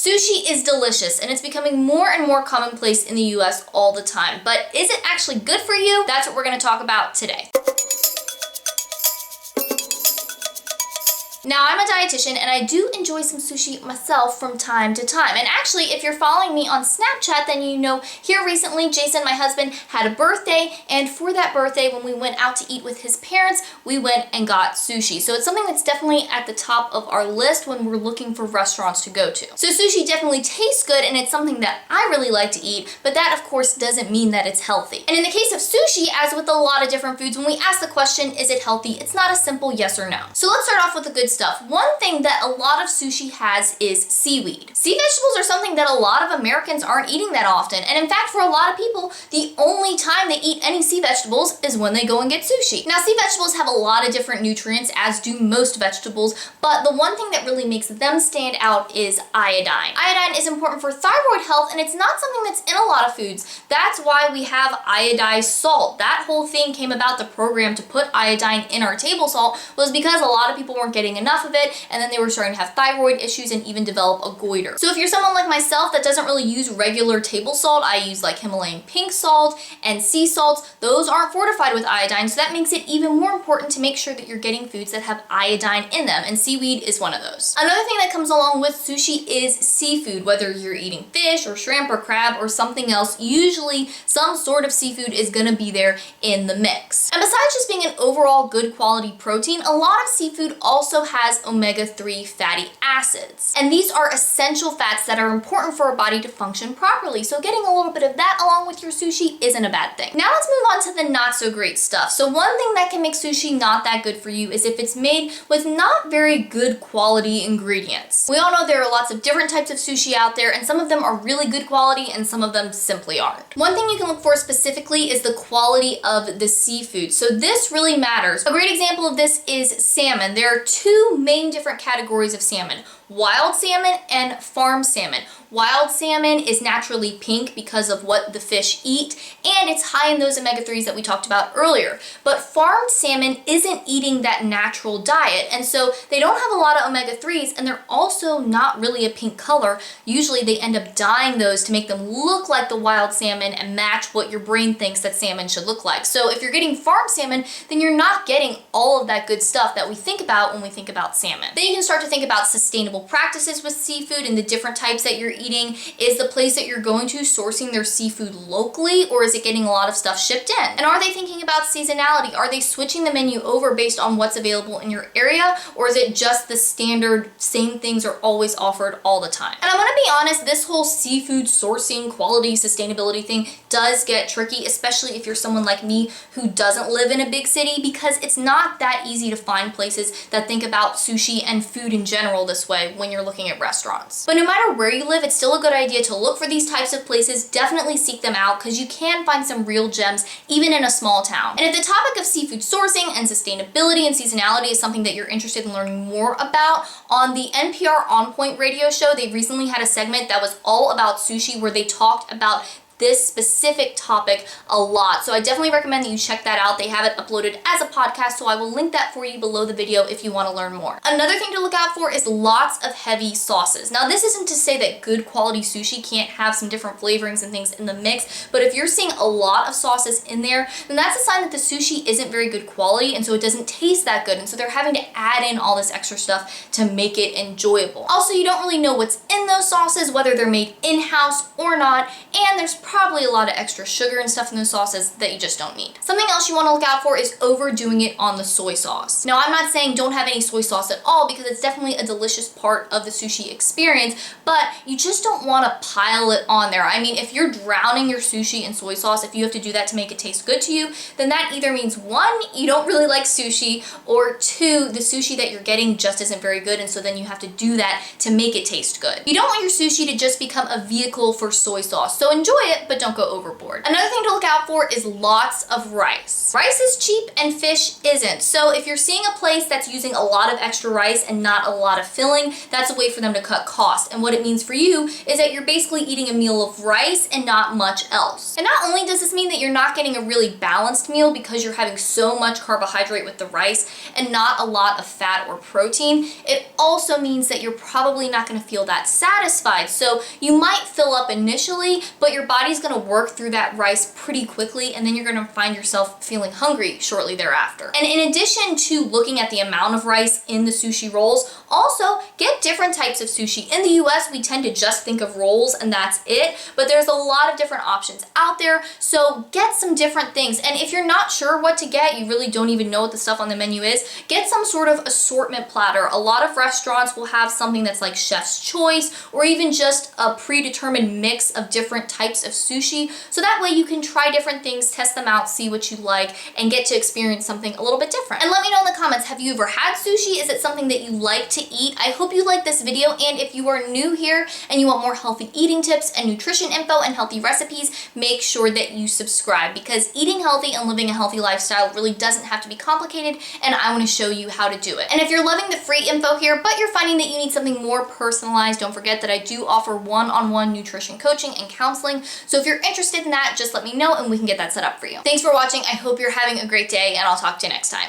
Sushi is delicious and it's becoming more and more commonplace in the US all the time, but is it actually good for you? That's what we're going to talk about today. Now, I'm a dietitian and I do enjoy some sushi myself from time to time. And actually, if you're following me on Snapchat, then you know here recently, Jason, my husband, had a birthday. And for that birthday, when we went out to eat with his parents, we went and got sushi. So it's something that's definitely at the top of our list when we're looking for restaurants to go to. So sushi definitely tastes good and it's something that I really like to eat, but that of course doesn't mean that it's healthy. And in the case of sushi, as with a lot of different foods, when we ask the question, is it healthy? It's not a simple yes or no. So let's start off with the good stuff. One thing that a lot of sushi has is seaweed. Sea vegetables are something that a lot of Americans aren't eating that often. And in fact, for a lot of people, the only time they eat any sea vegetables is when they go and get sushi. Now, sea vegetables have a lot of different nutrients, as do most vegetables, but the one thing that really makes them stand out is iodine. Iodine is important for thyroid health, and it's not something that's in a lot of foods. That's why we have iodized salt. That whole thing came about, the program to put iodine in our table salt, was because a lot of people weren't getting enough of it, and then they were starting to have thyroid issues and even develop a goiter. So if you're someone like myself that doesn't really use regular table salt, I use like Himalayan pink salt and sea salts, those aren't fortified with iodine, so that makes it even more important to make sure that you're getting foods that have iodine in them, and seaweed is one of those. Another thing that comes along with sushi is seafood. Whether you're eating fish or shrimp or crab or something else, usually some sort of seafood is gonna be there in the mix. And besides just being an overall good quality protein, a lot of seafood also has omega-3 fatty acids. And these are essential fats that are important for our body to function properly. So getting a little bit of that along with your sushi isn't a bad thing. Now let's move on to the not so great stuff. So one thing that can make sushi not that good for you is if it's made with not very good quality ingredients. We all know there are lots of different types of sushi out there, and some of them are really good quality and some of them simply aren't. One thing you can look for specifically is the quality of the seafood. So this really matters. A great example of this is salmon. There are two main different categories of salmon: wild salmon and farm salmon. Wild salmon is naturally pink because of what the fish eat, and it's high in those omega-3s that we talked about earlier. But farmed salmon isn't eating that natural diet, and so they don't have a lot of omega-3s, and they're also not really a pink color. Usually they end up dyeing those to make them look like the wild salmon and match what your brain thinks that salmon should look like. So if you're getting farmed salmon, then you're not getting all of that good stuff that we think about when we think about salmon. Then you can start to think about sustainable practices with seafood and the different types that you're eating. Is the place that you're going to sourcing their seafood locally, or is it getting a lot of stuff shipped in? And are they thinking about seasonality? Are they switching the menu over based on what's available in your area, or is it just the standard same things are always offered all the time? And I'm gonna be honest, this whole seafood sourcing, quality, sustainability thing does get tricky, especially if you're someone like me who doesn't live in a big city, because it's not that easy to find places that think about sushi and food in general this way when you're looking at restaurants. But no matter where you live, it's still a good idea to look for these types of places. Definitely seek them out, because you can find some real gems even in a small town. And if the topic of seafood sourcing and sustainability and seasonality is something that you're interested in learning more about, on the NPR On Point radio show, they recently had a segment that was all about sushi, where they talked about this specific topic a lot. So I definitely recommend that you check that out. They have it uploaded as a podcast, so I will link that for you below the video if you want to learn more. Another thing to look out for is lots of heavy sauces. Now, this isn't to say that good quality sushi can't have some different flavorings and things in the mix, but if you're seeing a lot of sauces in there, then that's a sign that the sushi isn't very good quality, and so it doesn't taste that good, and so they're having to add in all this extra stuff to make it enjoyable. Also, you don't really know what's in those sauces, whether they're made in-house or not, and there's probably a lot of extra sugar and stuff in those sauces that you just don't need. Something else you want to look out for is overdoing it on the soy sauce. Now, I'm not saying don't have any soy sauce at all, because it's definitely a delicious part of the sushi experience, but you just don't want to pile it on there. I mean, if you're drowning your sushi in soy sauce, if you have to do that to make it taste good to you, then that either means one, you don't really like sushi, or two, the sushi that you're getting just isn't very good, and so then you have to do that to make it taste good. You don't want your sushi to just become a vehicle for soy sauce, so enjoy it, but don't go overboard. Another thing to look out for is lots of rice. Rice is cheap and fish isn't. So if you're seeing a place that's using a lot of extra rice and not a lot of filling, that's a way for them to cut cost. And what it means for you is that you're basically eating a meal of rice and not much else. And not only does this mean that you're not getting a really balanced meal because you're having so much carbohydrate with the rice and not a lot of fat or protein, it also means that you're probably not going to feel that satisfied. So you might fill up initially, but your body's going to work through that rice pretty quickly, and then you're going to find yourself feeling hungry shortly thereafter. And in addition to looking at the amount of rice in the sushi rolls, also get different types of sushi. In the US, we tend to just think of rolls and that's it, but there's a lot of different options out there, so get some different things. And if you're not sure what to get, you really don't even know what the stuff on the menu is, get some sort of assortment platter. A lot of restaurants will have something that's like chef's choice, or even just a predetermined mix of different types of sushi, so that way you can try different things, test them out, see what you like, and get to experience something a little bit different. And let me know in the comments, have you ever had sushi? Is it something that you like to eat? I hope you like this video, and if you are new here and you want more healthy eating tips and nutrition info and healthy recipes, make sure that you subscribe, because eating healthy and living a healthy lifestyle really doesn't have to be complicated, and I want to show you how to do it. And if you're loving the free info here, but you're finding that you need something more personalized, don't forget that I do offer one-on-one nutrition coaching and counseling. So if you're interested in that, just let me know and we can get that set up for you. Thanks for watching. I hope you're having a great day, and I'll talk to you next time.